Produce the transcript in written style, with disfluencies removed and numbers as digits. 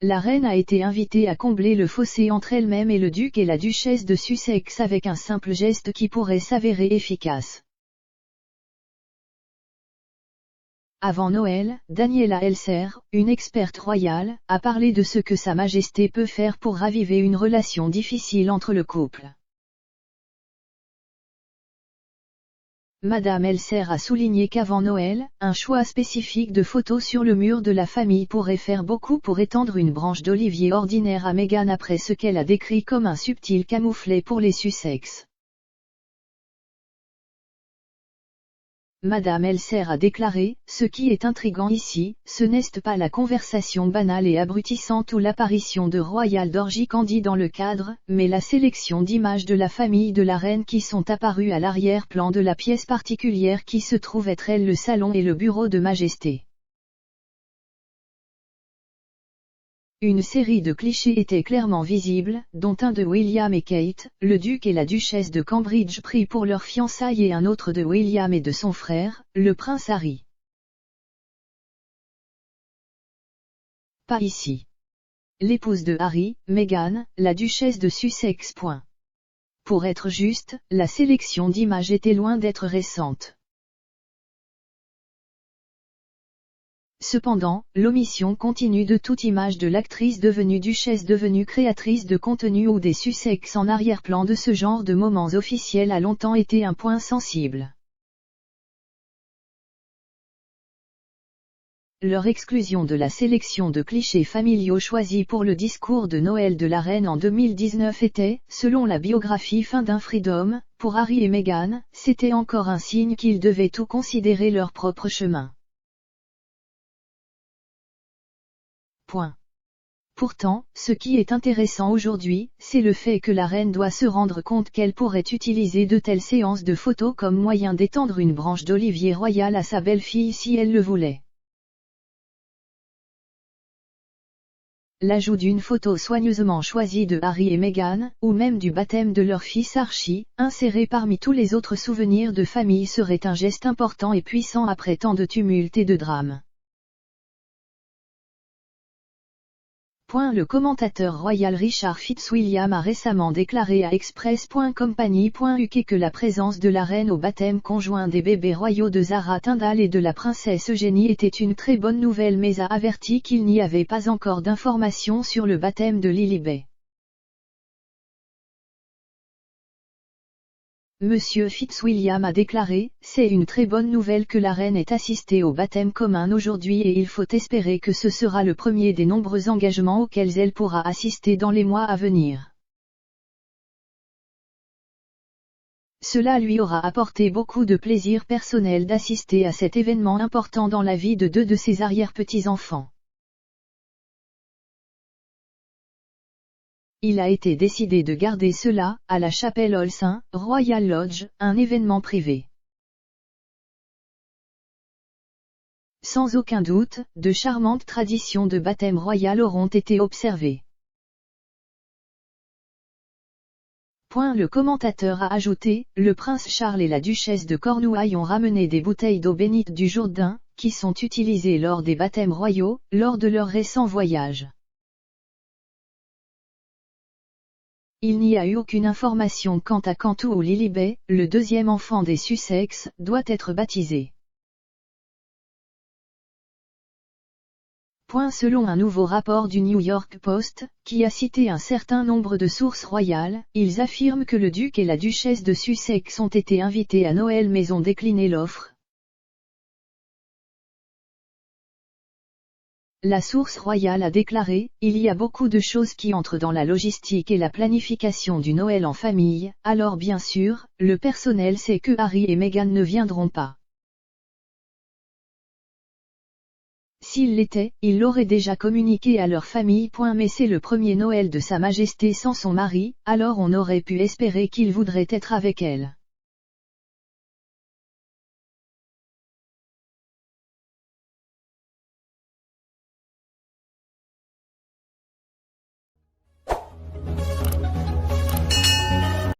La reine a été invitée à combler le fossé entre elle-même et le duc et la duchesse de Sussex avec un simple geste qui pourrait s'avérer efficace. Avant Noël, Daniela Elser, une experte royale, a parlé de ce que Sa Majesté peut faire pour raviver une relation difficile entre le couple. Madame Elser a souligné qu'avant Noël, un choix spécifique de photos sur le mur de la famille pourrait faire beaucoup pour étendre une branche d'olivier ordinaire à Meghan après ce qu'elle a décrit comme un subtil camouflet pour les Sussex. Madame Elser a déclaré, ce qui est intriguant ici, ce n'est pas la conversation banale et abrutissante ou l'apparition de royales d'orgie candies dans le cadre, mais la sélection d'images de la famille de la reine qui sont apparues à l'arrière-plan de la pièce particulière qui se trouve être elle le salon et le bureau de majesté. Une série de clichés était clairement visible, dont un de William et Kate, le duc et la duchesse de Cambridge pris pour leurs fiançailles et un autre de William et de son frère, le prince Harry. Pas ici. L'épouse de Harry, Meghan, la duchesse de Sussex. Pour être juste, la sélection d'images était loin d'être récente. Cependant, l'omission continue de toute image de l'actrice devenue duchesse devenue créatrice de contenu ou des Sussex en arrière-plan de ce genre de moments officiels a longtemps été un point sensible. Leur exclusion de la sélection de clichés familiaux choisis pour le discours de Noël de la reine en 2019 était, selon la biographie fin d'un Freedom, pour Harry et Meghan, c'était encore un signe qu'ils devaient tout considérer leur propre chemin. Pourtant, ce qui est intéressant aujourd'hui, c'est le fait que la reine doit se rendre compte qu'elle pourrait utiliser de telles séances de photos comme moyen d'étendre une branche d'olivier royal à sa belle-fille si elle le voulait. L'ajout d'une photo soigneusement choisie de Harry et Meghan, ou même du baptême de leur fils Archie, inséré parmi tous les autres souvenirs de famille serait un geste important et puissant après tant de tumulte et de drames. Le commentateur royal Richard Fitzwilliam a récemment déclaré à Express.company.uk que la présence de la reine au baptême conjoint des bébés royaux de Zara Tindall et de la princesse Eugénie était une très bonne nouvelle mais a averti qu'il n'y avait pas encore d'informations sur le baptême de Lilibet. Monsieur Fitzwilliam a déclaré, c'est une très bonne nouvelle que la reine ait assisté au baptême commun aujourd'hui et il faut espérer que ce sera le premier des nombreux engagements auxquels elle pourra assister dans les mois à venir. Cela lui aura apporté beaucoup de plaisir personnel d'assister à cet événement important dans la vie de deux de ses arrière-petits-enfants. Il a été décidé de garder cela, à la chapelle All Saints, Royal Lodge, un événement privé. Sans aucun doute, de charmantes traditions de baptême royal auront été observées. Le commentateur a ajouté, le prince Charles et la duchesse de Cornouailles ont ramené des bouteilles d'eau bénite du Jourdain, qui sont utilisées lors des baptêmes royaux, lors de leur récent voyage. Il n'y a eu aucune information quant à quand ou Lilibet, le deuxième enfant des Sussex, doit être baptisé. Selon un nouveau rapport du New York Post, qui a cité un certain nombre de sources royales, ils affirment que le duc et la duchesse de Sussex ont été invités à Noël mais ont décliné l'offre. La source royale a déclaré, il y a beaucoup de choses qui entrent dans la logistique et la planification du Noël en famille, alors bien sûr, le personnel sait que Harry et Meghan ne viendront pas. S'ils l'étaient, ils l'auraient déjà communiqué à leur famille. Mais c'est le premier Noël de Sa Majesté sans son mari, alors on aurait pu espérer qu'il voudrait être avec elle.